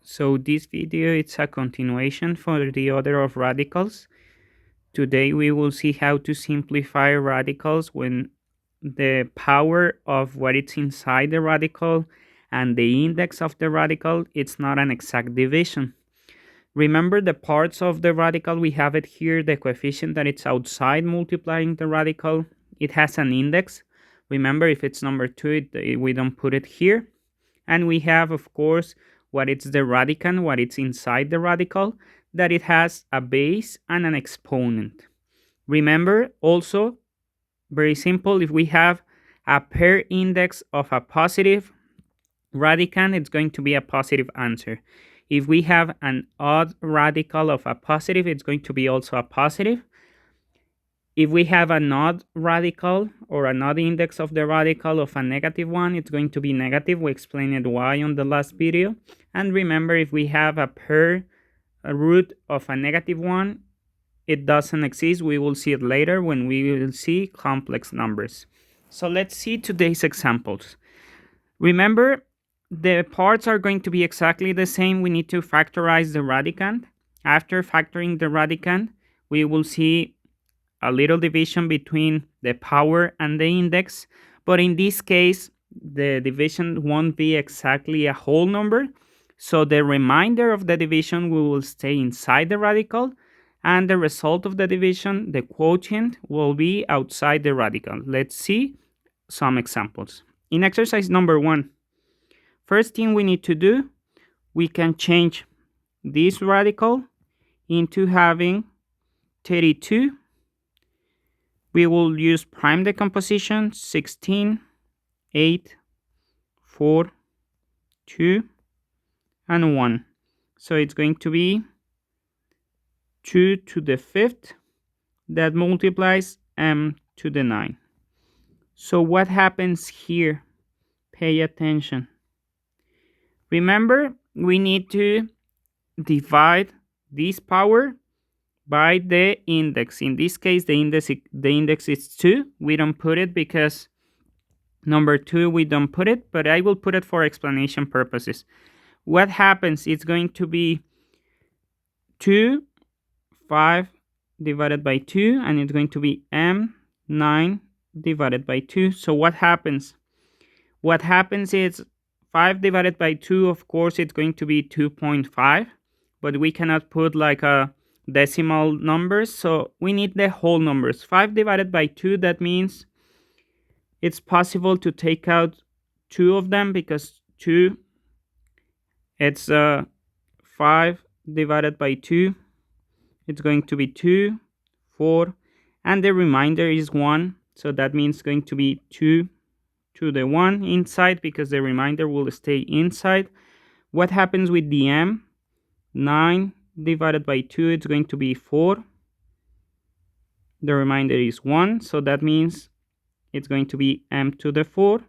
So this video is a continuation for the order of radicals. Today we will see how to simplify radicals when the power of what is inside the radical and the index of the radical it's not an exact division. Remember the parts of the radical, we have it here, the coefficient that it's outside multiplying the radical. It has an index. Remember, if it's number 2, we don't put it here. And we have, of course, what is the radicand, what is inside the radical, that it has a base and an exponent. Remember, also, very simple, if we have a pair index of a positive radicand, it's going to be a positive answer. If we have an odd radical of a positive, it's going to be also a positive. If we have an odd radical or an odd index of the radical of a negative one, it's going to be negative. We explained why on the last video. And remember, if we have a root of a negative one, it doesn't exist. We will see it later when we will see complex numbers. So let's see today's examples. Remember, the parts are going to be exactly the same. We need to factorize the radicand. After factoring the radicand, we will see a little division between the power and the index, but in this case the division won't be exactly a whole number, so the remainder of the division will stay inside the radical, and the result of the division, the quotient, will be outside the radical. Let's see some examples. In exercise number 1, first thing we need to do, we can change this radical into having 32. We will use prime decomposition, 16, 8, 4, 2, and 1. So it's going to be 2 to the 5th. That multiplies m to the 9. So what happens here? Pay attention. Remember, we need to divide this power by the index. In this case, the index is 2. We don't put it because number 2 we don't put it, but I will put it for explanation purposes. What happens? It's going to be 2, 5 divided by 2, and it's going to be m9 divided by 2. So what happens? What happens is 5 divided by 2, of course, it's going to be 2.5, but we cannot put like a decimal numbers, so we need the whole numbers. 5 divided by 2, that means it's possible to take out 2 of them, because 2, it's 5 divided by 2, it's going to be 2, 4, and the remainder is 1, so that means it's going to be 2 to the 1 inside, because the remainder will stay inside. What happens with the m? 9 divided by 2, it's going to be 4. The remainder is 1, so that means it's going to be m to the 4,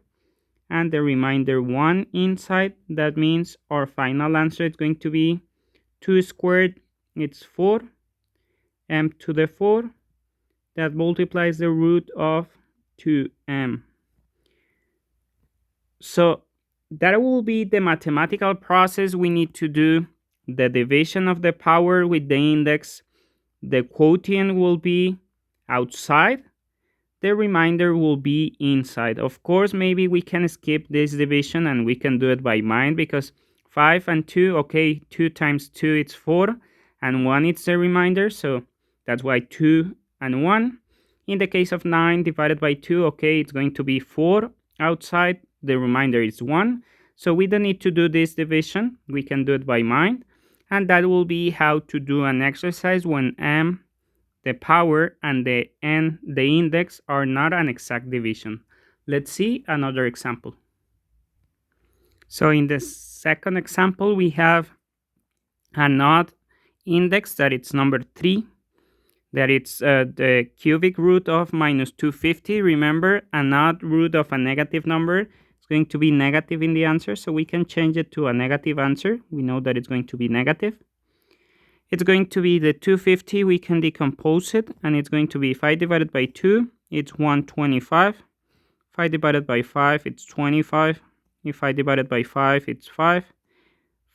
and the remainder 1 inside. That means our final answer is going to be 2 squared, it's 4, m to the 4, that multiplies the root of 2m. So that will be the mathematical process. We need to do the division of the power with the index. The quotient will be outside, the remainder will be inside. Of course, maybe we can skip this division and we can do it by mind, because 5 and 2, okay, 2 times 2 it's 4, and 1 is the remainder, so that's why 2 and 1. In the case of 9 divided by 2, okay, it's going to be 4 outside, the remainder is 1. So we don't need to do this division, we can do it by mind. And that will be how to do an exercise when m, the power, and the n, the index, are not an exact division. Let's see another example. So in the second example, we have an odd index that it's number 3, that it's the cubic root of minus 250. Remember, an odd root of a negative number is going to be negative in the answer, so we can change it to a negative answer. We know that it's going to be negative. It's going to be the 250, we can decompose it, and it's going to be 5 divided by 2, it's 125. 5 divided by 5, it's 25. If I divide it by 5, it's 5.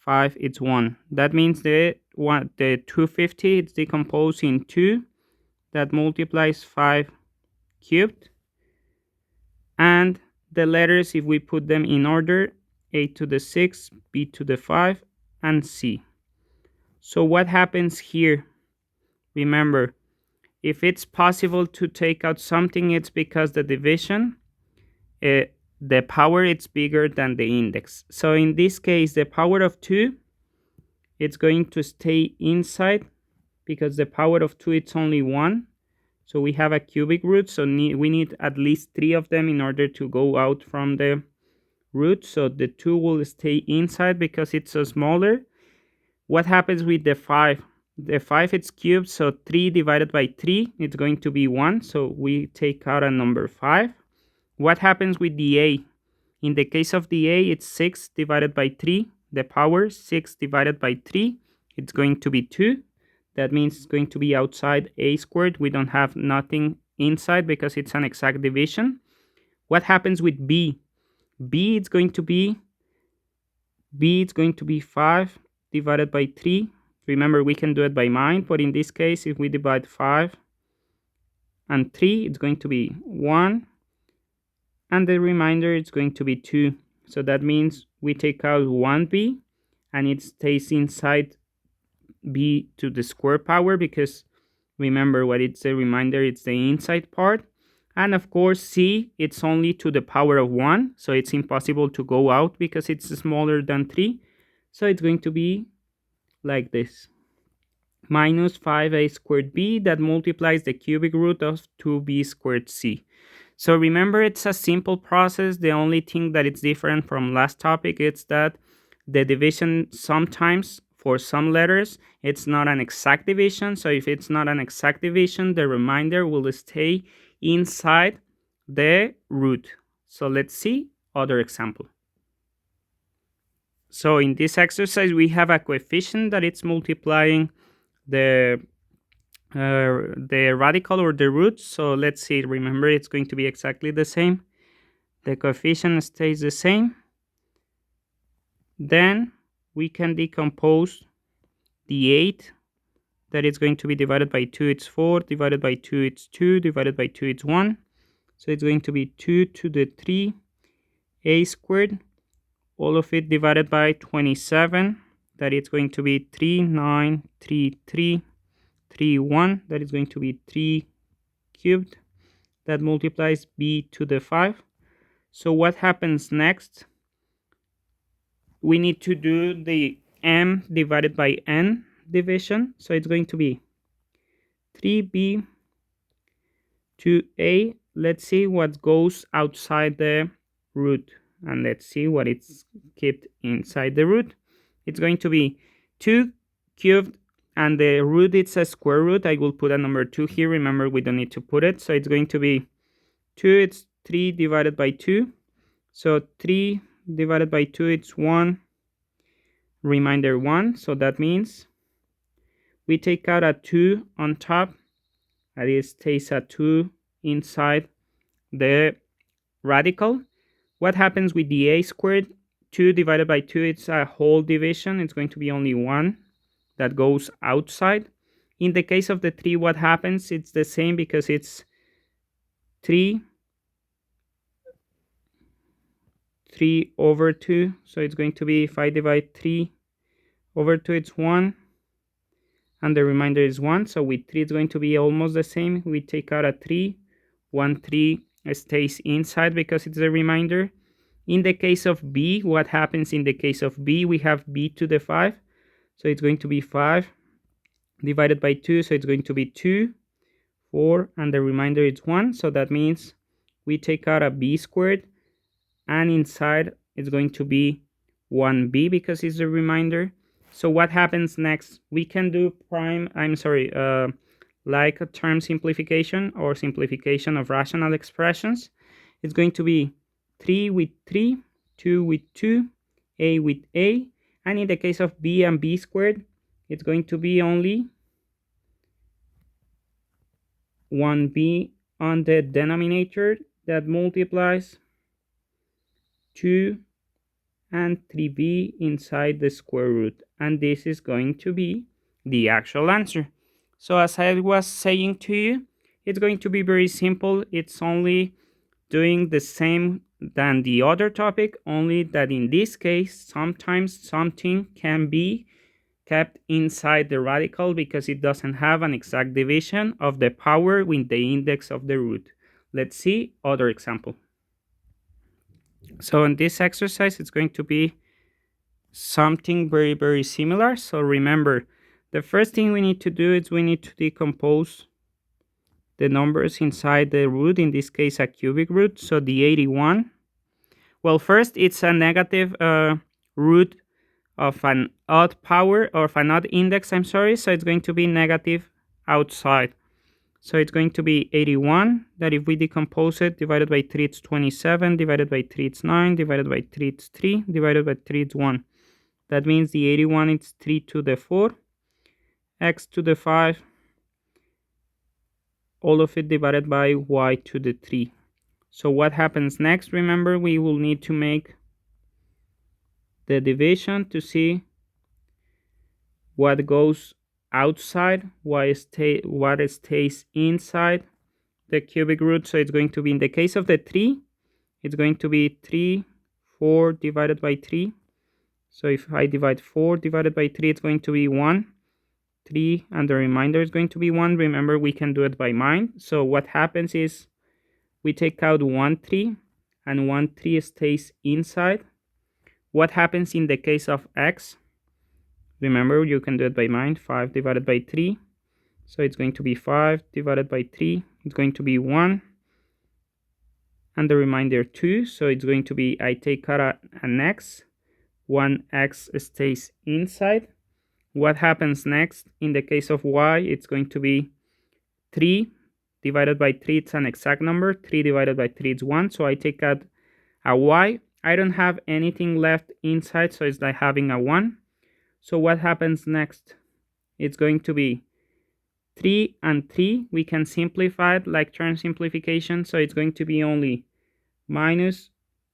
5 it's 1. That means the 250 it's decomposed in 2 that multiplies 5 cubed, and the letters, if we put them in order, A to the 6, B to the 5, and C. So what happens here? Remember, if it's possible to take out something, it's because the division, the power it's bigger than the index. So in this case, the power of 2, it's going to stay inside because the power of 2 it's only 1. So we have a cubic root, so we need at least 3 of them in order to go out from the root. So the 2 will stay inside because it's so smaller. What happens with the 5? The 5 it's cubed, so 3 divided by 3 it's going to be 1. So we take out a number 5. What happens with the A? In the case of the A, it's 6 divided by 3. The power 6 divided by 3, it's going to be 2. That means it's going to be outside A squared. We don't have nothing inside because it's an exact division. What happens with B? B it's going to be 5 divided by 3. Remember, we can do it by mind, but in this case, if we divide 5 and 3, it's going to be 1, and the remainder is going to be 2. So that means we take out 1b, and it stays inside b to the square power, because remember what it's the remainder, it's the inside part. And of course, c, it's only to the power of 1, so it's impossible to go out because it's smaller than 3. So it's going to be like this: minus 5a squared b that multiplies the cubic root of 2b squared c. So remember, it's a simple process. The only thing that it's different from last topic is that the division sometimes, for some letters, it's not an exact division. So if it's not an exact division, the remainder will stay inside the root. So let's see other example. So in this exercise, we have a coefficient that it's multiplying the radical or the root. So let's see. Remember, it's going to be exactly the same. The coefficient stays the same. Then we can decompose the 8 that is going to be divided by 2, it's 4, divided by 2, it's 2, divided by 2, it's 1. So it's going to be 2 to the 3 a squared, all of it divided by 27, that it's going to be 3, 9, 3, 3, 3, 1, that is going to be 3 cubed, that multiplies b to the 5. So what happens next? We need to do the m divided by n division. So it's going to be 3b to a. Let's see what goes outside the root, and let's see what it's kept inside the root. It's going to be 2 cubed, and the root it's a square root. I will put a number 2 here. Remember, we don't need to put it. So it's going to be 2, it's 3 divided by 2. So 3 divided by 2, it's 1, remainder 1. So that means we take out a 2 on top, and it stays a 2 inside the radical. What happens with the a squared? 2 divided by 2, it's a whole division. It's going to be only 1 that goes outside. In the case of the 3, what happens? It's the same because it's 3 over 2. So it's going to be, if I divide 3 over 2, it's 1. And the remainder is 1. So with 3, it's going to be almost the same. We take out a 3. 1, 3 stays inside because it's a remainder. In the case of b, what happens in the case of b? We have b to the 5. So it's going to be 5 divided by 2. So it's going to be 2, 4, and the remainder is 1. So that means we take out a b squared, and inside it's going to be 1b because it's a remainder. So what happens next? We can do like a term simplification or simplification of rational expressions. It's going to be 3 with 3, 2 with 2, a with a, and in the case of b and b squared, it's going to be only 1b on the denominator that multiplies 2 and 3b inside the square root. And this is going to be the actual answer. So as I was saying to you, it's going to be very simple. It's only doing the same than the other topic, only that in this case, sometimes something can be kept inside the radical because it doesn't have an exact division of the power with the index of the root. Let's see other example. So in this exercise, it's going to be something very similar. So remember, the first thing we need to do is we need to decompose the numbers inside the root, in this case a cubic root. So the 81, well, first it's a negative root of an odd power, or of an odd index, I'm sorry, so it's going to be negative outside. So it's going to be 81, that if we decompose it, divided by 3 it's 27, divided by 3 it's 9, divided by 3 it's 3, divided by 3 it's 1. That means the 81 is 3 to the 4, x to the 5, all of it divided by y to the 3. So what happens next? Remember, we will need to make the division to see what goes outside, what stays inside the cubic root. So it's going to be, in the case of the 3, it's going to be 3, 4 divided by 3. So if I divide 4 divided by 3, it's going to be 1, 3, and the remainder is going to be 1. Remember, we can do it by mind. So what happens is we take out 1, 3, and 1, 3 stays inside. What happens in the case of x? Remember, you can do it by mind. 5 divided by 3. So it's going to be 5 divided by 3. It's going to be 1. And the remainder 2. So it's going to be, I take out an x. 1x stays inside. What happens next? In the case of y, it's going to be 3 divided by 3. It's an exact number. 3 divided by 3 is 1. So I take out a y. I don't have anything left inside, so it's like having a 1. So what happens next? It's going to be 3 and 3. We can simplify it like term simplification. So it's going to be only minus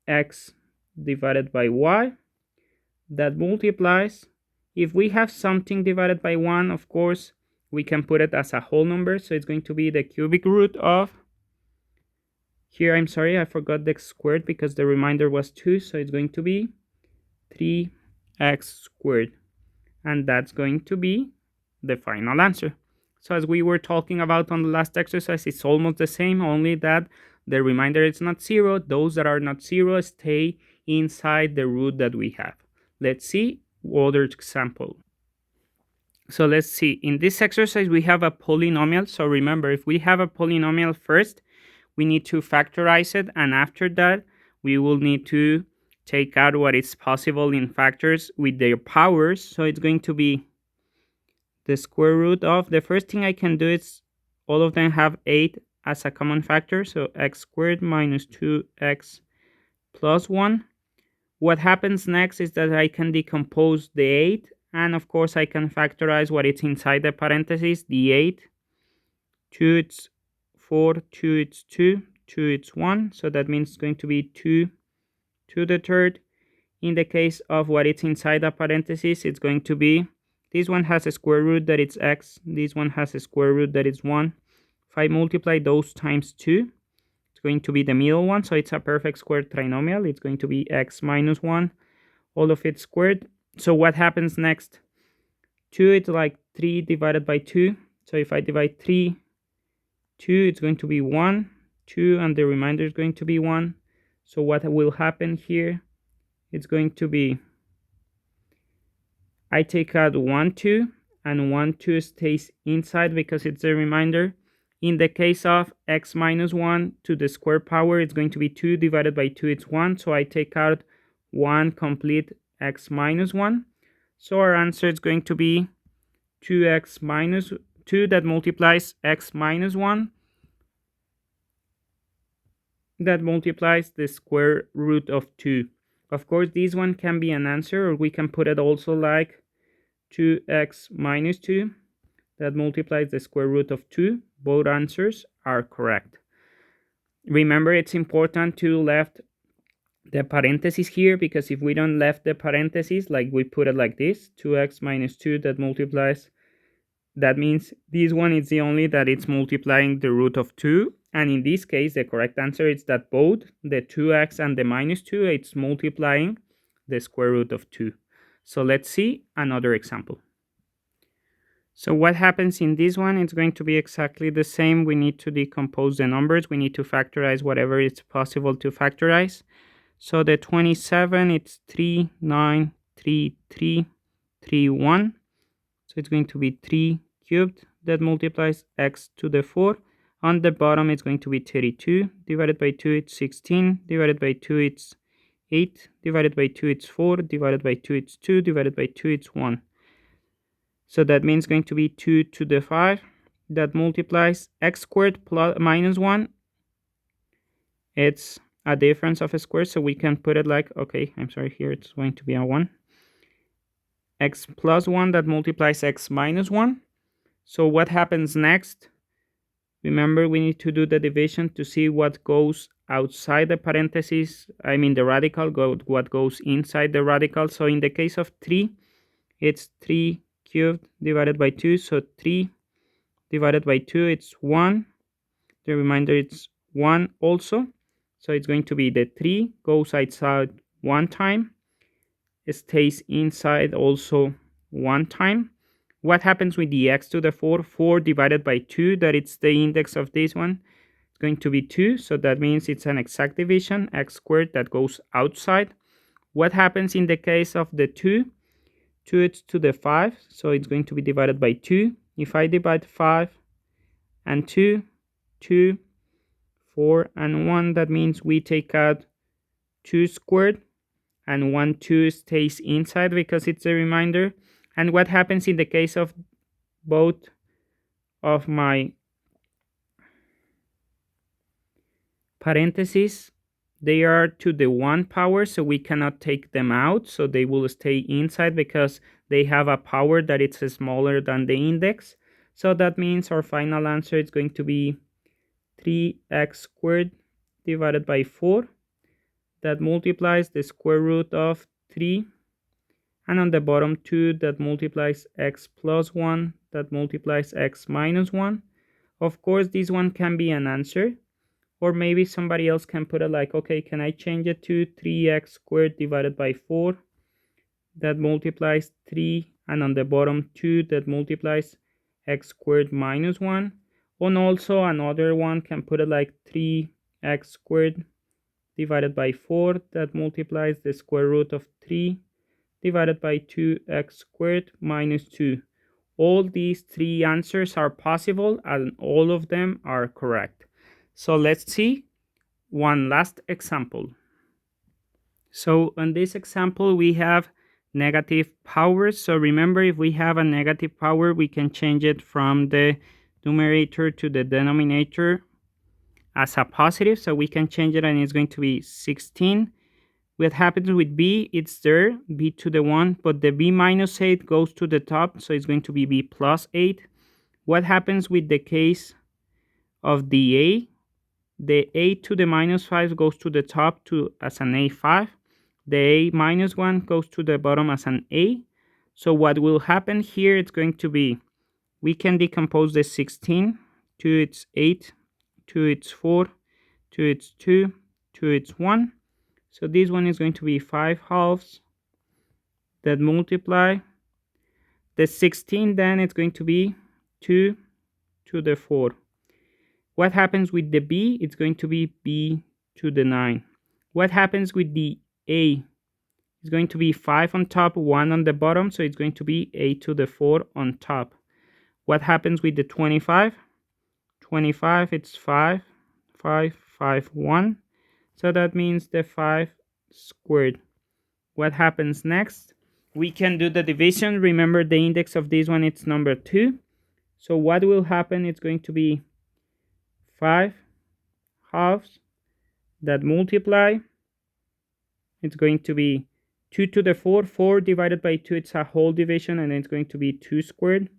x divided by y. That multiplies. If we have something divided by 1, of course, we can put it as a whole number. So it's going to be the cubic root of, here I'm sorry, I forgot the squared because the remainder was 2. So it's going to be 3x squared. And that's going to be the final answer. So as we were talking about on the last exercise, it's almost the same, only that the remainder is not 0. Those that are not 0 stay inside the root that we have. Let's see other example. So let's see. In this exercise, we have a polynomial. So remember, if we have a polynomial first, we need to factorize it. And after that, we will need to take out what is possible in factors with their powers. So it's going to be the square root of, the first thing I can do is all of them have 8 as a common factor. So x squared minus 2x plus 1. What happens next is that I can decompose the 8, and of course I can factorize what is inside the parentheses, the 8. 2 it's 4, 2 it's 2, 2 it's 1, so that means it's going to be 2 to the third. In the case of what is inside the parentheses, it's going to be, this one has a square root that is x, this one has a square root that is 1. If I multiply those times 2, it's going to be the middle one, so it's a perfect square trinomial. It's going to be x minus 1, all of it squared. So what happens next? 2, it's like 3 divided by 2. So if I divide 3, 2, it's going to be 1, 2, and the remainder is going to be 1. So what will happen here? It's going to be, I take out 1, 2, and 1, 2 stays inside because it's a remainder. In the case of x minus 1 to the square power, it's going to be 2 divided by 2, it's 1. So I take out 1 complete x minus 1. So our answer is going to be 2x minus 2 that multiplies x minus 1. That multiplies the square root of 2. Of course, this one can be an answer, or we can put it also like 2x minus 2. That multiplies the square root of 2. Both answers are correct. Remember, it's important to left the parentheses here, because if we don't left the parentheses, like we put it like this, 2x minus 2 that multiplies, that means this one is the only that it's multiplying the root of 2. And in this case, the correct answer is that both the 2x and the minus 2, it's multiplying the square root of 2. So let's see another example. So what happens in this one? It's going to be exactly the same. We need to decompose the numbers. We need to factorize whatever is possible to factorize. So the 27, it's 3, 9, 3, 3, 3, 1. So it's going to be 3 cubed that multiplies x to the 4. On the bottom, it's going to be 32. Divided by 2, it's 16. Divided by 2, it's 8. Divided by 2, it's 4. Divided by 2, it's 2. Divided by 2, it's 1. So that means going to be 2 to the 5. That multiplies x squared plus minus 1. It's a difference of a square, so we can put it like, okay, I'm sorry, here it's going to be a 1. X plus 1 that multiplies x minus 1. So what happens next? Remember, we need to do the division to see what goes outside the parentheses. I mean the radical, what goes inside the radical. So in the case of 3, it's 3 cubed divided by 2. So 3 divided by 2, it's 1. The remainder, it's 1 also. So it's going to be the 3 goes outside 1 time. It stays inside also 1 time. What happens with the x to the 4? 4 divided by 2, that it's the index of this one. It's going to be 2, so that means it's an exact division, x squared that goes outside. What happens in the case of the 2? 2 it's to the 5, so it's going to be divided by 2. If I divide 5 and 2, 2, 4, and 1, that means we take out 2 squared, and 1, 2 stays inside because it's a remainder. And what happens in the case of both of my parentheses? They are to the 1 power, so we cannot take them out, so they will stay inside because they have a power that it's smaller than the index. So that means our final answer is going to be 3x squared divided by 4. That multiplies the square root of 3. And on the bottom 2, that multiplies x plus 1, that multiplies x minus 1. Of course, this one can be an answer. Or maybe somebody else can put it like, okay, can I change it to 3x squared divided by 4? That multiplies 3. And on the bottom 2, that multiplies x squared minus 1. And also another one can put it like 3x squared divided by 4. That multiplies the square root of 3 divided by 2x squared minus 2. All these three answers are possible and all of them are correct. So let's see one last example. So in this example, we have negative powers. So remember, if we have a negative power, we can change it from the numerator to the denominator as a positive. So we can change it and it's going to be 16. What happens with b, it's there, b to the 1, but the b minus 8 goes to the top, so it's going to be b plus 8. What happens with the case of the a? The a to the minus 5 goes to the top as an a5. The a minus 1 goes to the bottom as an a. So what will happen here, it's going to be, we can decompose the 16 to its 8, to its 4, to its 2, to its 1. So this one is going to be 5 halves that multiply. The 16 then it's going to be 2 to the 4. What happens with the b? It's going to be b to the 9. What happens with the a? It's going to be 5 on top, 1 on the bottom, so it's going to be a to the 4 on top. What happens with the 25? 25, it's 5, 5, 5, 1. So that means the 5 squared. What happens next? We can do the division. Remember, the index of this one, it's number 2. So what will happen? It's going to be 5 halves that multiply. It's going to be 2 to the 4. 4 divided by 2, it's a whole division, and it's going to be 2 squared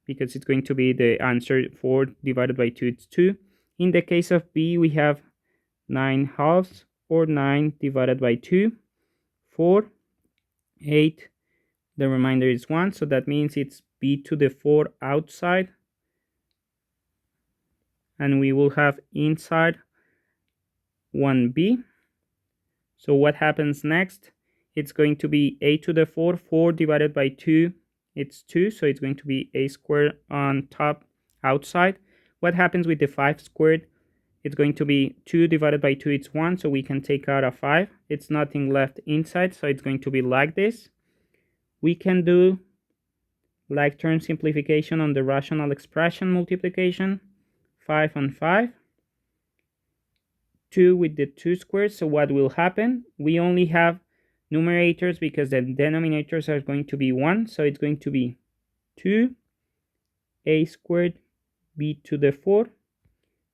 because it's going to be the answer. 4 divided by 2, it's 2. In the case of b, we have 9 halves or 9 divided by 2, 4, 8, the remainder is 1, so that means it's b to the 4 outside, and we will have inside 1b. So what happens next? It's going to be a to the 4, 4 divided by 2, it's 2, so it's going to be a squared on top outside. What happens with the 5 squared? It's going to be 2 divided by 2, it's 1, so we can take out a 5. It's nothing left inside, so it's going to be like this. We can do like term simplification on the rational expression multiplication. 5 and 5. 2 with the 2 squares, so what will happen? We only have numerators because the denominators are going to be 1, so it's going to be 2a squared b to the 4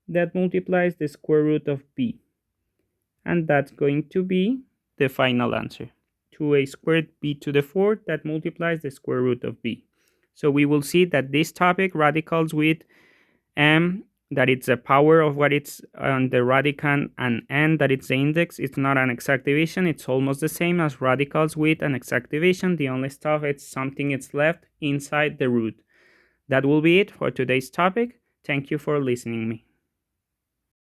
that multiplies the square root of b, and that's going to be the final answer, 2a squared b to the 4 that multiplies the square root of b. So we will see that this topic, radicals with m, that it's the power of what it's on the radicand, and n, that it's the index. It's not an exact division. It's almost the same as radicals with an exact division. The only stuff, it's something it's left inside the root. That will be it for today's topic. Thank you for listening me.